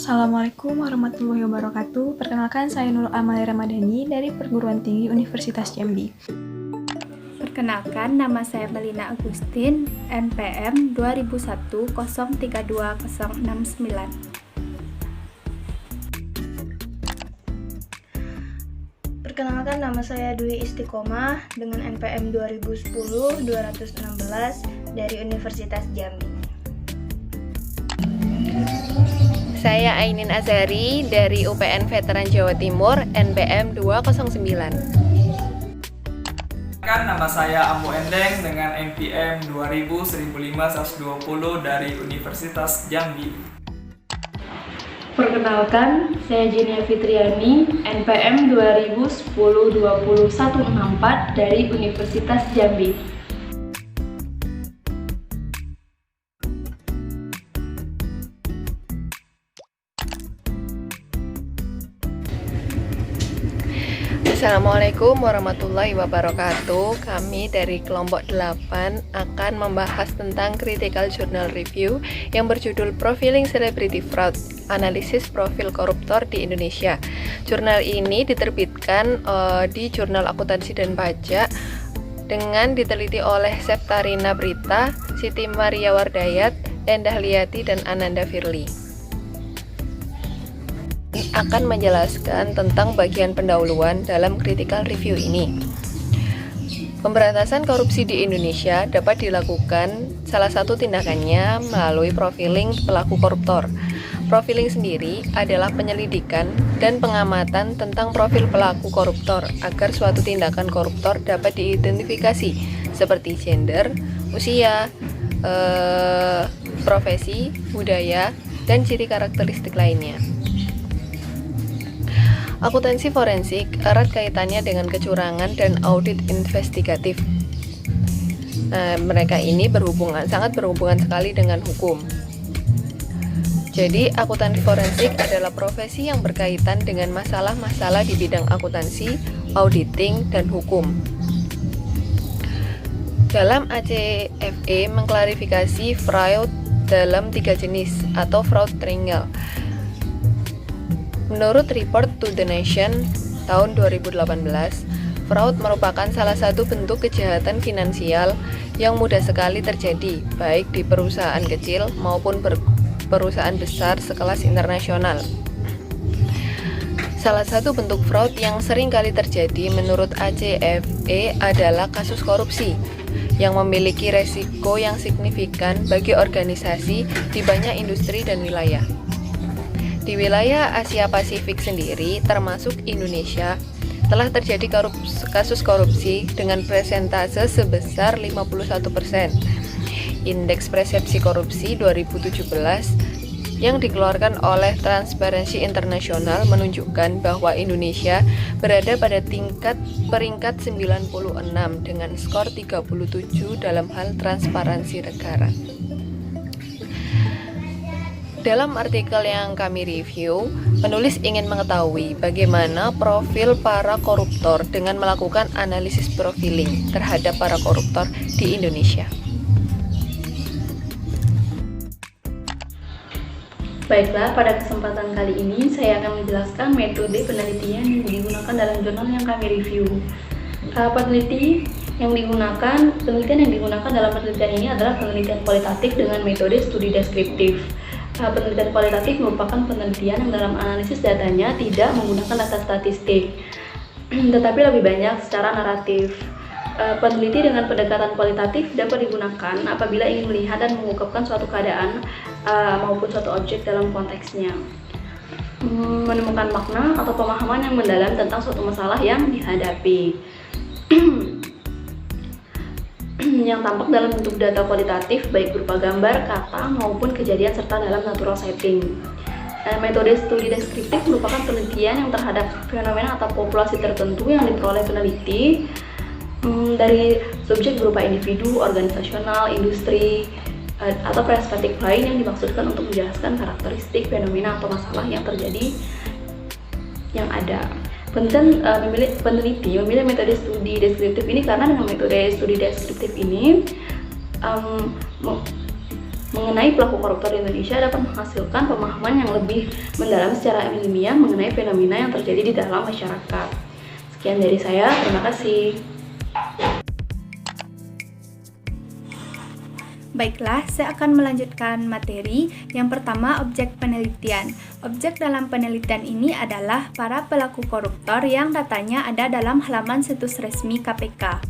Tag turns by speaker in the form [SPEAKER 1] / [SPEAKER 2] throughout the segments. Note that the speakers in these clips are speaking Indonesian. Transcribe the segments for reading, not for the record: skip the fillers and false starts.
[SPEAKER 1] Assalamualaikum warahmatullahi wabarakatuh. Perkenalkan, saya Nurul Amalia Ramadhani dari Perguruan Tinggi Universitas Jambi.
[SPEAKER 2] Perkenalkan, nama saya Melina Agustin, NPM 2001-032069.
[SPEAKER 3] Perkenalkan, nama saya Dwi Istiqomah dengan NPM 2010-216 dari Universitas Jambi.
[SPEAKER 4] Saya Ainin Azari dari UPN Veteran Jawa Timur, NPM 209.
[SPEAKER 5] Nama saya Ambo Endeng dengan NPM 2000-1520 dari Universitas Jambi.
[SPEAKER 6] Perkenalkan, saya Jenia Fitriani, NPM 2010-20164 dari Universitas Jambi.
[SPEAKER 4] Assalamualaikum warahmatullahi wabarakatuh. Kami dari kelompok 8 akan membahas tentang Critical Journal Review yang berjudul Profiling Celebrity Fraud, Analisis Profil Koruptor di Indonesia. Jurnal ini diterbitkan di Jurnal Akuntansi dan Pajak dengan diteliti oleh Septarina Brita, Siti Maria Wardayat, Endah Liati, dan Ananda Firly. Akan menjelaskan tentang bagian pendahuluan dalam critical review ini. Pemberantasan korupsi di Indonesia dapat dilakukan salah satu tindakannya melalui profiling pelaku koruptor. Profiling sendiri adalah penyelidikan dan pengamatan tentang profil pelaku koruptor agar suatu tindakan koruptor dapat diidentifikasi seperti gender, usia, profesi, budaya, dan ciri karakteristik lainnya. Akuntansi forensik erat kaitannya dengan kecurangan dan audit investigatif. Mereka ini sangat berhubungan sekali dengan hukum. Jadi, akuntansi forensik adalah profesi yang berkaitan dengan masalah-masalah di bidang akuntansi, auditing, dan hukum. Dalam ACFE mengklarifikasi fraud dalam 3 jenis atau fraud triangle. Menurut Report to the Nation tahun 2018, fraud merupakan salah satu bentuk kejahatan finansial yang mudah sekali terjadi, baik di perusahaan kecil maupun perusahaan besar sekelas internasional. Salah satu bentuk fraud yang sering kali terjadi menurut ACFE adalah kasus korupsi yang memiliki resiko yang signifikan bagi organisasi di banyak industri dan wilayah. Di wilayah Asia Pasifik sendiri, termasuk Indonesia, telah terjadi kasus korupsi dengan persentase sebesar 51%. Indeks Persepsi Korupsi 2017 yang dikeluarkan oleh Transparency International menunjukkan bahwa Indonesia berada pada peringkat 96 dengan skor 37 dalam hal transparansi negara. Dalam artikel yang kami review, penulis ingin mengetahui bagaimana profil para koruptor dengan melakukan analisis profiling terhadap para koruptor di Indonesia.
[SPEAKER 6] Baiklah, pada kesempatan kali ini saya akan menjelaskan metode penelitian yang digunakan dalam jurnal yang kami review. Penelitian yang digunakan dalam penelitian ini adalah penelitian kualitatif dengan metode studi deskriptif. Penelitian kualitatif merupakan penelitian yang dalam analisis datanya tidak menggunakan data statistik, tetapi lebih banyak secara naratif. Peneliti dengan pendekatan kualitatif dapat digunakan apabila ingin melihat dan mengungkapkan suatu keadaan maupun suatu objek dalam konteksnya, menemukan makna atau pemahaman yang mendalam tentang suatu masalah yang dihadapi. Yang tampak dalam bentuk data kualitatif baik berupa gambar, kata, maupun kejadian serta dalam natural setting. Metode studi deskriptif merupakan penelitian yang terhadap fenomena atau populasi tertentu yang diperoleh peneliti dari subjek berupa individu, organisasional, industri, atau perspektif lain yang dimaksudkan untuk menjelaskan karakteristik fenomena atau masalah yang terjadi yang ada. Peneliti memilih metode studi deskriptif ini karena dengan metode studi deskriptif ini mengenai pelaku koruptor di Indonesia dapat menghasilkan pemahaman yang lebih mendalam secara ilmiah mengenai fenomena yang terjadi di dalam masyarakat. Sekian dari saya, terima kasih.
[SPEAKER 2] Baiklah, saya akan melanjutkan materi. Yang pertama, objek penelitian. Objek dalam penelitian ini adalah para pelaku koruptor yang datanya ada dalam halaman situs resmi KPK.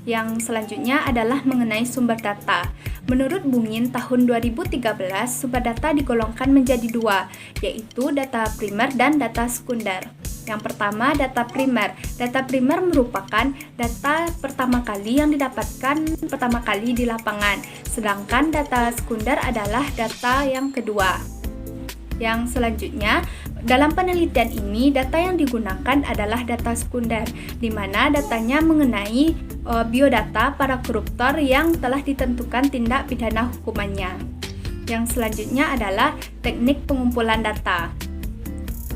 [SPEAKER 2] Yang selanjutnya adalah mengenai sumber data. Menurut Bungin tahun 2013, sumber data digolongkan menjadi dua, yaitu data primer dan data sekunder. Yang pertama, data primer. Data primer merupakan data pertama kali yang didapatkan pertama kali di lapangan, sedangkan data sekunder adalah data yang kedua. Yang selanjutnya, dalam penelitian ini, data yang digunakan adalah data sekunder, di mana datanya mengenai biodata para koruptor yang telah ditentukan tindak pidana hukumannya. Yang selanjutnya adalah teknik pengumpulan data.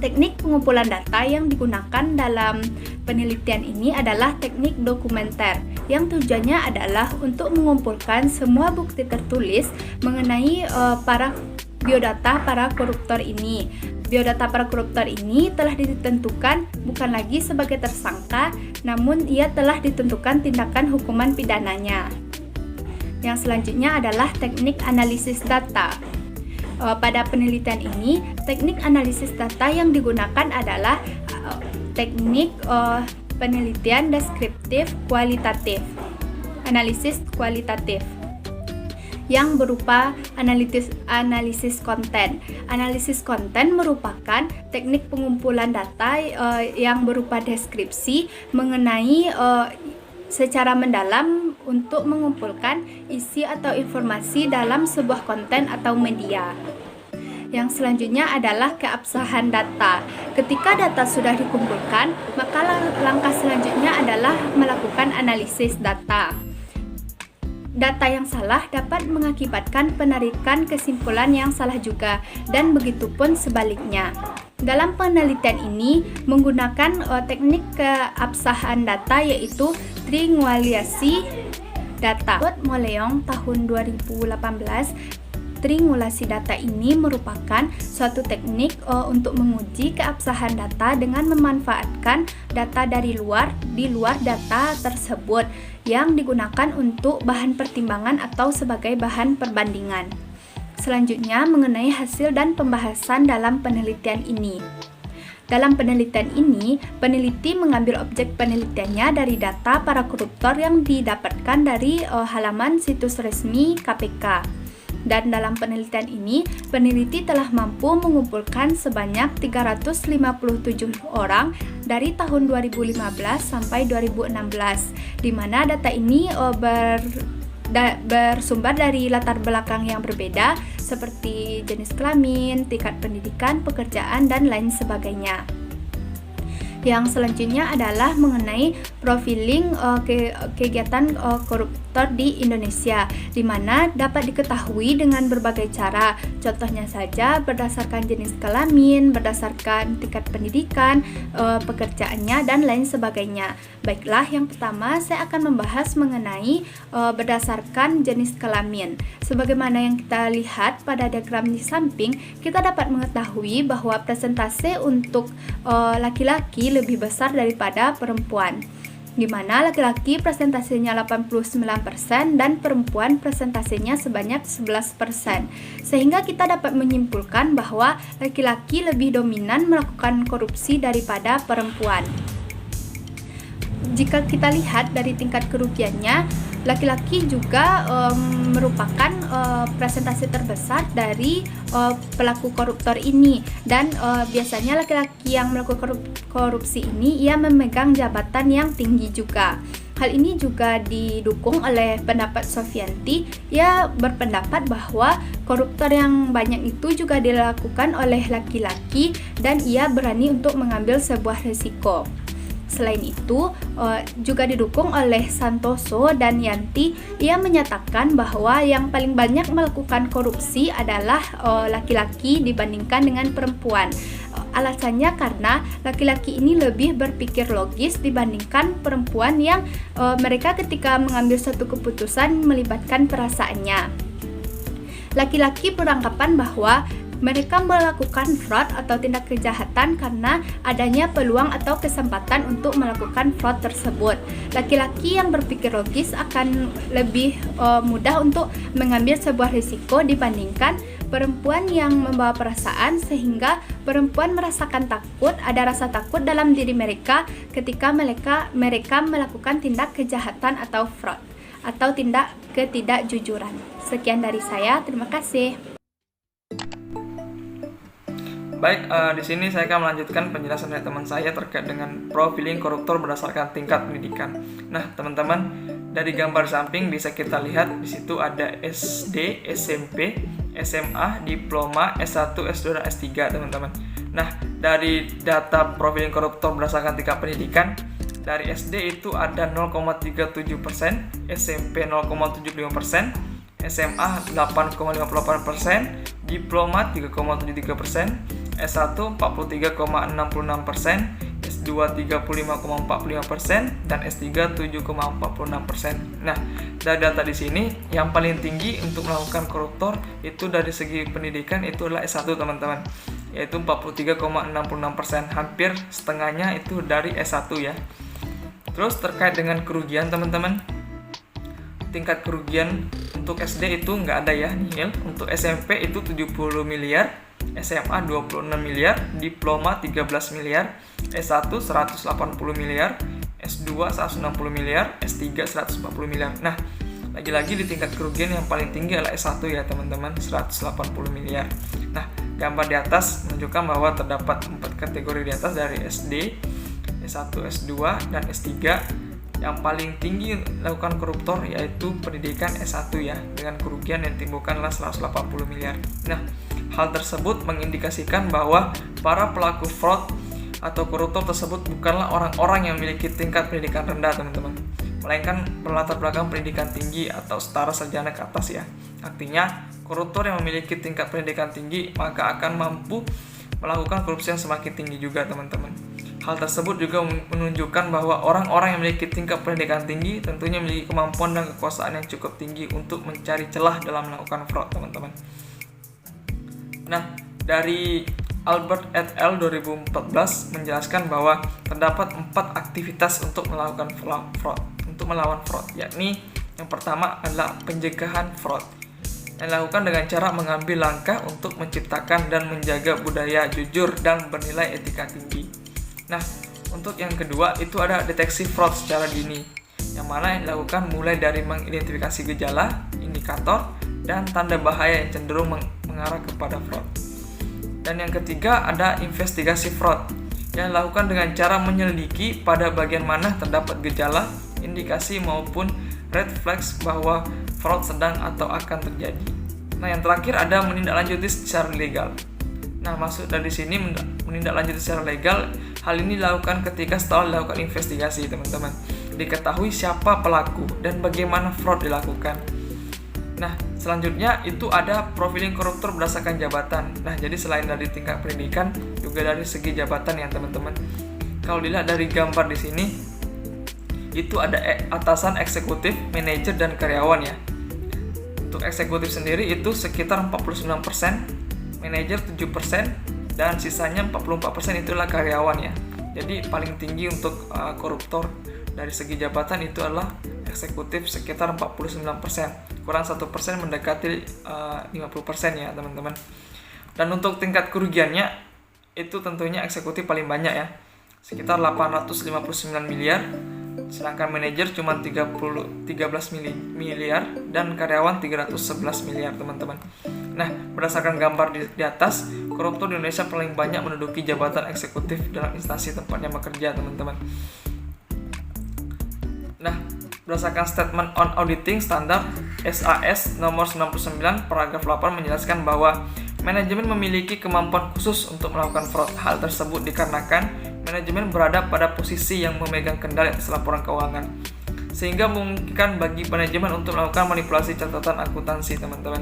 [SPEAKER 2] Teknik pengumpulan data yang digunakan dalam penelitian ini adalah teknik dokumenter, yang tujuannya adalah untuk mengumpulkan semua bukti tertulis mengenai biodata para koruptor ini. Biodata para koruptor ini telah ditentukan bukan lagi sebagai tersangka, namun ia telah ditentukan tindakan hukuman pidananya. Yang selanjutnya adalah teknik analisis data. Pada penelitian ini, teknik analisis data yang digunakan adalah teknik penelitian deskriptif kualitatif, analisis kualitatif, yang berupa analisis konten. Analisis konten merupakan teknik pengumpulan data yang berupa deskripsi mengenai secara mendalam untuk mengumpulkan isi atau informasi dalam sebuah konten atau media. Yang selanjutnya adalah keabsahan data. Ketika data sudah dikumpulkan, maka langkah selanjutnya adalah melakukan analisis data. Data yang salah dapat mengakibatkan penarikan kesimpulan yang salah juga, dan begitu pun sebaliknya. Dalam penelitian ini menggunakan teknik keabsahan data, yaitu triangulasi data. Menurut Moleong tahun 2018, triangulasi data ini merupakan suatu teknik untuk menguji keabsahan data dengan memanfaatkan data di luar data tersebut yang digunakan untuk bahan pertimbangan atau sebagai bahan perbandingan. Selanjutnya mengenai hasil dan pembahasan dalam penelitian ini. Dalam penelitian ini, peneliti mengambil objek penelitiannya dari data para koruptor yang didapatkan dari halaman situs resmi KPK. Dan dalam penelitian ini, peneliti telah mampu mengumpulkan sebanyak 357 orang dari tahun 2015 sampai 2016, di mana data ini bersumber dari latar belakang yang berbeda seperti jenis kelamin, tingkat pendidikan, pekerjaan, dan lain sebagainya. Yang selanjutnya adalah mengenai profiling kegiatan koruptor di Indonesia, di mana dapat diketahui dengan berbagai cara. Contohnya saja berdasarkan jenis kelamin, berdasarkan tingkat pendidikan, pekerjaannya, dan lain sebagainya. Baiklah, yang pertama saya akan membahas mengenai berdasarkan jenis kelamin. Sebagaimana yang kita lihat pada diagram di samping, kita dapat mengetahui bahwa persentase untuk laki-laki lebih besar daripada perempuan, di mana laki-laki presentasenya 89% dan perempuan presentasenya sebanyak 11%. Sehingga kita dapat menyimpulkan bahwa laki-laki lebih dominan melakukan korupsi daripada perempuan. Jika kita lihat dari tingkat kerugiannya, laki-laki juga merupakan presentasi terbesar dari pelaku koruptor ini, dan biasanya laki-laki yang melakukan korupsi ini ia memegang jabatan yang tinggi juga. Hal ini juga didukung oleh pendapat Sofianti. Ia berpendapat bahwa koruptor yang banyak itu juga dilakukan oleh laki-laki dan ia berani untuk mengambil sebuah risiko. Selain itu, juga didukung oleh Santoso dan Yanti. Ia menyatakan bahwa yang paling banyak melakukan korupsi adalah laki-laki dibandingkan dengan perempuan. Alasannya karena laki-laki ini lebih berpikir logis dibandingkan perempuan yang mereka ketika mengambil suatu keputusan melibatkan perasaannya. Laki-laki beranggapan bahwa mereka melakukan fraud atau tindak kejahatan karena adanya peluang atau kesempatan untuk melakukan fraud tersebut. Laki-laki yang berpikir logis akan lebih mudah untuk mengambil sebuah risiko dibandingkan perempuan yang membawa perasaan, sehingga perempuan merasakan takut, ada rasa takut dalam diri mereka ketika mereka melakukan tindak kejahatan atau fraud atau tindak ketidakjujuran. Sekian dari saya, terima kasih.
[SPEAKER 5] Baik, di sini saya akan melanjutkan penjelasan dari teman saya terkait dengan profiling koruptor berdasarkan tingkat pendidikan. Nah, teman-teman, dari gambar samping bisa kita lihat di situ ada SD, SMP, SMA, diploma, S1, S2, dan S3, teman-teman. Nah, dari data profiling koruptor berdasarkan tingkat pendidikan, dari SD itu ada 0,37%, SMP 0,75%, SMA 8,58%, diploma 3,73%, S1 43,66%, S2 35,45%, dan S3 7,46%. Nah, dari data di sini yang paling tinggi untuk melakukan koruptor itu dari segi pendidikan itu adalah S1, teman-teman, yaitu 43,66%, hampir setengahnya itu dari S1 ya. Terus terkait dengan kerugian, teman-teman, tingkat kerugian untuk SD itu nggak ada ya, nihil. Untuk SMP itu 70 miliar, SMA 26 miliar, diploma 13 miliar, S1 180 miliar, S2 160 miliar, S3 140 miliar. Nah, lagi-lagi di tingkat kerugian yang paling tinggi adalah S1 ya, teman-teman, 180 miliar. Nah, gambar di atas menunjukkan bahwa terdapat 4 kategori di atas dari SD, S1, S2, dan S3. Yang paling tinggi lakukan koruptor yaitu pendidikan S1 ya, dengan kerugian yang ditimbulkanlah 180 miliar. Nah, hal tersebut mengindikasikan bahwa para pelaku fraud atau koruptor tersebut bukanlah orang-orang yang memiliki tingkat pendidikan rendah, teman-teman, melainkan berlatar belakang pendidikan tinggi atau setara sarjana ke atas ya. Artinya, koruptor yang memiliki tingkat pendidikan tinggi maka akan mampu melakukan korupsi yang semakin tinggi juga, teman-teman. Hal tersebut juga menunjukkan bahwa orang-orang yang memiliki tingkat pendidikan tinggi tentunya memiliki kemampuan dan kekuasaan yang cukup tinggi untuk mencari celah dalam melakukan fraud, teman-teman. Nah, dari Albert et al. 2014 menjelaskan bahwa terdapat 4 aktivitas untuk melakukan fraud, untuk melawan fraud, yakni yang pertama adalah pencegahan fraud, yang dilakukan dengan cara mengambil langkah untuk menciptakan dan menjaga budaya jujur dan bernilai etika tinggi. Nah, untuk yang kedua itu ada deteksi fraud secara dini, yang mana yang dilakukan mulai dari mengidentifikasi gejala, indikator, dan tanda bahaya yang cenderung mengarah kepada fraud. Dan yang ketiga ada investigasi fraud, yang dilakukan dengan cara menyelidiki pada bagian mana terdapat gejala, indikasi maupun red flags bahwa fraud sedang atau akan terjadi. Nah, yang terakhir ada menindaklanjuti secara legal. Nah, maksud dari sini menindaklanjuti secara legal, hal ini dilakukan ketika setelah dilakukan investigasi, teman-teman, diketahui siapa pelaku dan bagaimana fraud dilakukan. Nah, selanjutnya itu ada profiling koruptor berdasarkan jabatan. Nah, jadi selain dari tingkat pendidikan, juga dari segi jabatan ya, teman-teman. Kalau dilihat dari gambar di sini, itu ada atasan, eksekutif, manajer, dan karyawan ya. Untuk eksekutif sendiri itu sekitar 49%, manajer 7%, dan sisanya 44% itulah karyawan ya. Jadi paling tinggi untuk koruptor dari segi jabatan itu adalah eksekutif sekitar 49%, kurang 1% mendekati 50% ya, teman-teman. Dan untuk tingkat kerugiannya itu tentunya eksekutif paling banyak ya, sekitar 859 miliar, sedangkan manajer cuma 13 miliar dan karyawan 311 miliar, teman-teman. Nah, berdasarkan gambar di atas, koruptor di Indonesia paling banyak menduduki jabatan eksekutif dalam instansi tempatnya bekerja, teman-teman. Nah, berdasarkan Statement on Auditing Standard SAS nomor 99 paragraf 8 menjelaskan bahwa manajemen memiliki kemampuan khusus untuk melakukan fraud. Hal tersebut dikarenakan manajemen berada pada posisi yang memegang kendali atas laporan keuangan, sehingga memungkinkan bagi manajemen untuk melakukan manipulasi catatan akuntansi, teman-teman.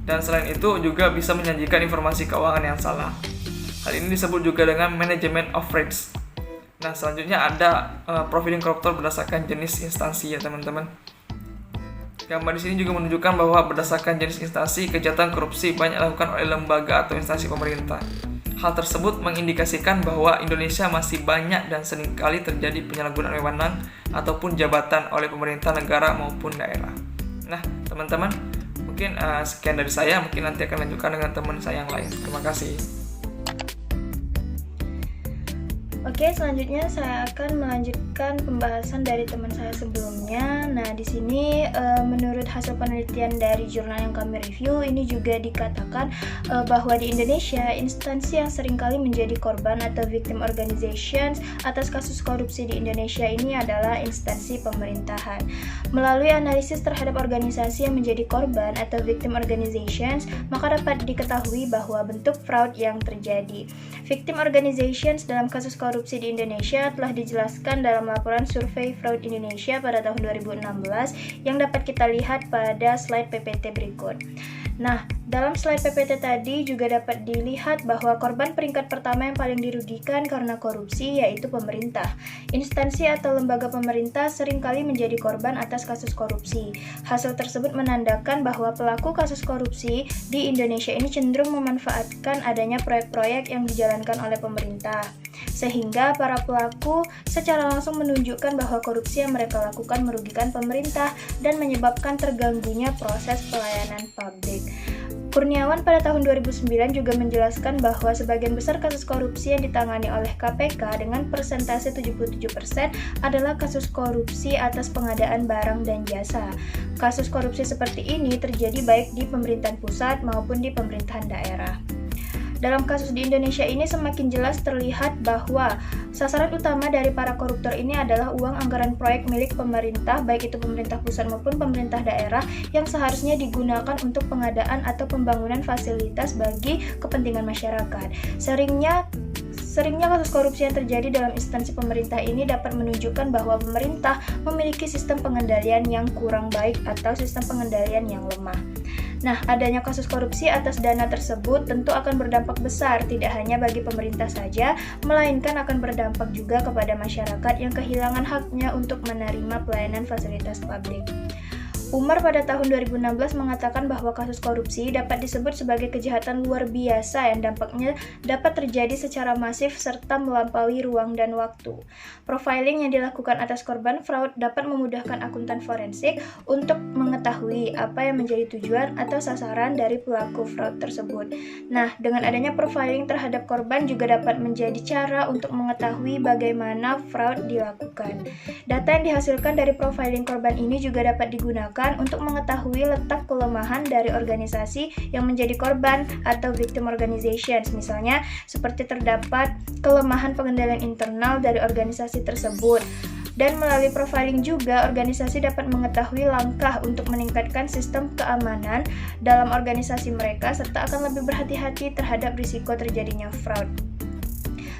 [SPEAKER 5] Dan selain itu juga bisa menyajikan informasi keuangan yang salah. Hal ini disebut juga dengan management of frauds. Nah, selanjutnya ada profiling koruptor berdasarkan jenis instansi ya, teman-teman. Gambar di sini juga menunjukkan bahwa berdasarkan jenis instansi, kejahatan korupsi banyak dilakukan oleh lembaga atau instansi pemerintah. Hal tersebut mengindikasikan bahwa Indonesia masih banyak dan seringkali terjadi penyalahgunaan wewenang ataupun jabatan oleh pemerintah negara maupun daerah. Nah, teman-teman, mungkin sekian dari saya. Mungkin nanti akan lanjutkan dengan teman saya yang lain. Terima kasih.
[SPEAKER 3] Oke, selanjutnya saya akan melanjutkan pembahasan dari teman saya sebelumnya. Nah, di sini menurut hasil penelitian dari jurnal yang kami review, ini juga dikatakan bahwa di Indonesia, instansi yang seringkali menjadi korban atau victim organizations atas kasus korupsi di Indonesia ini adalah instansi pemerintahan. Melalui analisis terhadap organisasi yang menjadi korban atau victim organizations, maka dapat diketahui bahwa bentuk fraud yang terjadi. Victim organizations dalam kasus korupsi di Indonesia telah dijelaskan dalam laporan Survei Fraud Indonesia pada tahun 2016 yang dapat kita lihat pada slide PPT berikut. Nah, dalam slide PPT tadi juga dapat dilihat bahwa korban peringkat pertama yang paling dirugikan karena korupsi yaitu pemerintah. Instansi atau lembaga pemerintah seringkali menjadi korban atas kasus korupsi. Hasil tersebut menandakan bahwa pelaku kasus korupsi di Indonesia ini cenderung memanfaatkan adanya proyek-proyek yang dijalankan oleh pemerintah, sehingga para pelaku secara langsung menunjukkan bahwa korupsi yang mereka lakukan merugikan pemerintah dan menyebabkan terganggunya proses pelayanan publik. Kurniawan pada tahun 2009 juga menjelaskan bahwa sebagian besar kasus korupsi yang ditangani oleh KPK dengan persentase 77% adalah kasus korupsi atas pengadaan barang dan jasa. Kasus korupsi seperti ini terjadi baik di pemerintahan pusat maupun di pemerintahan daerah. Dalam kasus di Indonesia ini semakin jelas terlihat bahwa sasaran utama dari para koruptor ini adalah uang anggaran proyek milik pemerintah, baik itu pemerintah pusat maupun pemerintah daerah, yang seharusnya digunakan untuk pengadaan atau pembangunan fasilitas bagi kepentingan masyarakat. Seringnya kasus korupsi yang terjadi dalam instansi pemerintah ini dapat menunjukkan bahwa pemerintah memiliki sistem pengendalian yang kurang baik atau sistem pengendalian yang lemah. Nah, adanya kasus korupsi atas dana tersebut tentu akan berdampak besar, tidak hanya bagi pemerintah saja, melainkan akan berdampak juga kepada masyarakat yang kehilangan haknya untuk menerima pelayanan fasilitas publik. Umar pada tahun 2016 mengatakan bahwa kasus korupsi dapat disebut sebagai kejahatan luar biasa yang dampaknya dapat terjadi secara masif serta melampaui ruang dan waktu. Profiling yang dilakukan atas korban fraud dapat memudahkan akuntan forensik untuk mengetahui apa yang menjadi tujuan atau sasaran dari pelaku fraud tersebut. Nah, dengan adanya profiling terhadap korban juga dapat menjadi cara untuk mengetahui bagaimana fraud dilakukan. Data yang dihasilkan dari profiling korban ini juga dapat digunakan untuk mengetahui letak kelemahan dari organisasi yang menjadi korban atau victim organizations. Misalnya, seperti terdapat kelemahan pengendalian internal dari organisasi tersebut. Dan melalui profiling juga, organisasi dapat mengetahui langkah untuk meningkatkan sistem keamanan dalam organisasi mereka serta akan lebih berhati-hati terhadap risiko terjadinya fraud.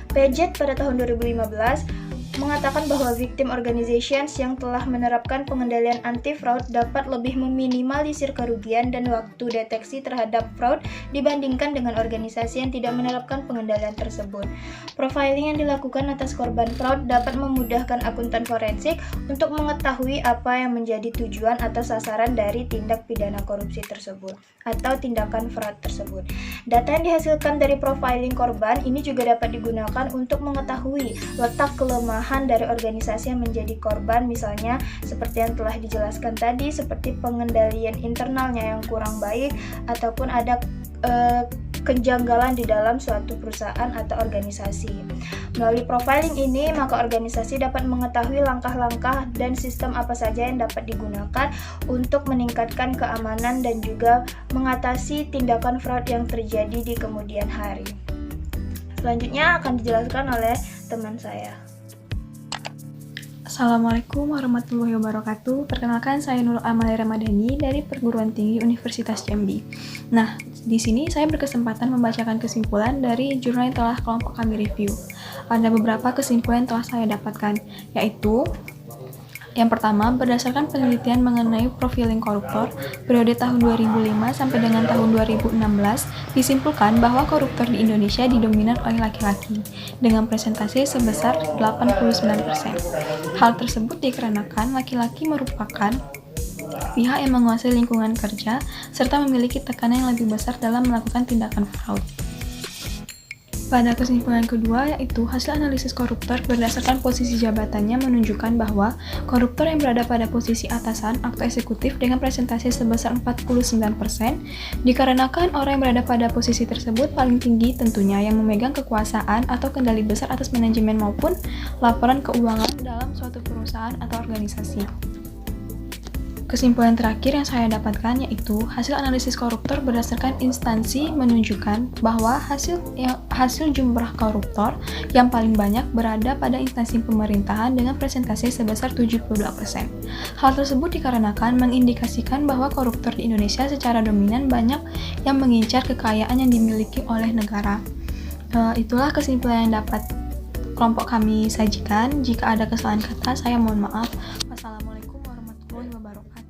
[SPEAKER 3] Paget pada tahun 2015 mengatakan bahwa victim organizations yang telah menerapkan pengendalian anti-fraud dapat lebih meminimalisir kerugian dan waktu deteksi terhadap fraud dibandingkan dengan organisasi yang tidak menerapkan pengendalian tersebut. Profiling yang dilakukan atas korban fraud dapat memudahkan akuntan forensik untuk mengetahui apa yang menjadi tujuan atau sasaran dari tindak pidana korupsi tersebut atau tindakan fraud tersebut. Data yang dihasilkan dari profiling korban ini juga dapat digunakan untuk mengetahui letak kelemahan dari organisasi yang menjadi korban, misalnya seperti yang telah dijelaskan tadi, seperti pengendalian internalnya yang kurang baik ataupun ada kejanggalan di dalam suatu perusahaan atau organisasi. Melalui profiling ini, maka organisasi dapat mengetahui langkah-langkah dan sistem apa saja yang dapat digunakan untuk meningkatkan keamanan dan juga mengatasi tindakan fraud yang terjadi di kemudian hari. Selanjutnya akan dijelaskan oleh teman saya.
[SPEAKER 1] Assalamualaikum warahmatullahi wabarakatuh. Perkenalkan, saya Nurul Amalia Ramadhani dari Perguruan Tinggi Universitas Jambi. Nah, di sini saya berkesempatan membacakan kesimpulan dari jurnal yang telah kelompok kami review. Ada beberapa kesimpulan yang telah saya dapatkan, yaitu yang pertama, berdasarkan penelitian mengenai profiling koruptor periode tahun 2005 sampai dengan tahun 2016, disimpulkan bahwa koruptor di Indonesia didominan oleh laki-laki dengan presentase sebesar 89%. Hal tersebut dikarenakan laki-laki merupakan pihak yang menguasai lingkungan kerja serta memiliki tekanan yang lebih besar dalam melakukan tindakan fraud. Pada kesimpulan kedua, yaitu hasil analisis koruptor berdasarkan posisi jabatannya menunjukkan bahwa koruptor yang berada pada posisi atasan atau eksekutif dengan presentasi sebesar 49% dikarenakan orang yang berada pada posisi tersebut paling tinggi tentunya yang memegang kekuasaan atau kendali besar atas manajemen maupun laporan keuangan dalam suatu perusahaan atau organisasi. Kesimpulan terakhir yang saya dapatkan yaitu hasil analisis koruptor berdasarkan instansi menunjukkan bahwa hasil jumlah koruptor yang paling banyak berada pada instansi pemerintahan dengan presentasi sebesar 72%. Hal tersebut dikarenakan mengindikasikan bahwa koruptor di Indonesia secara dominan banyak yang mengincar kekayaan yang dimiliki oleh negara. Itulah kesimpulan yang dapat kelompok kami sajikan. Jika ada kesalahan kata, saya mohon maaf. Wassalamualaikum warahmatullahi wabarakatuh.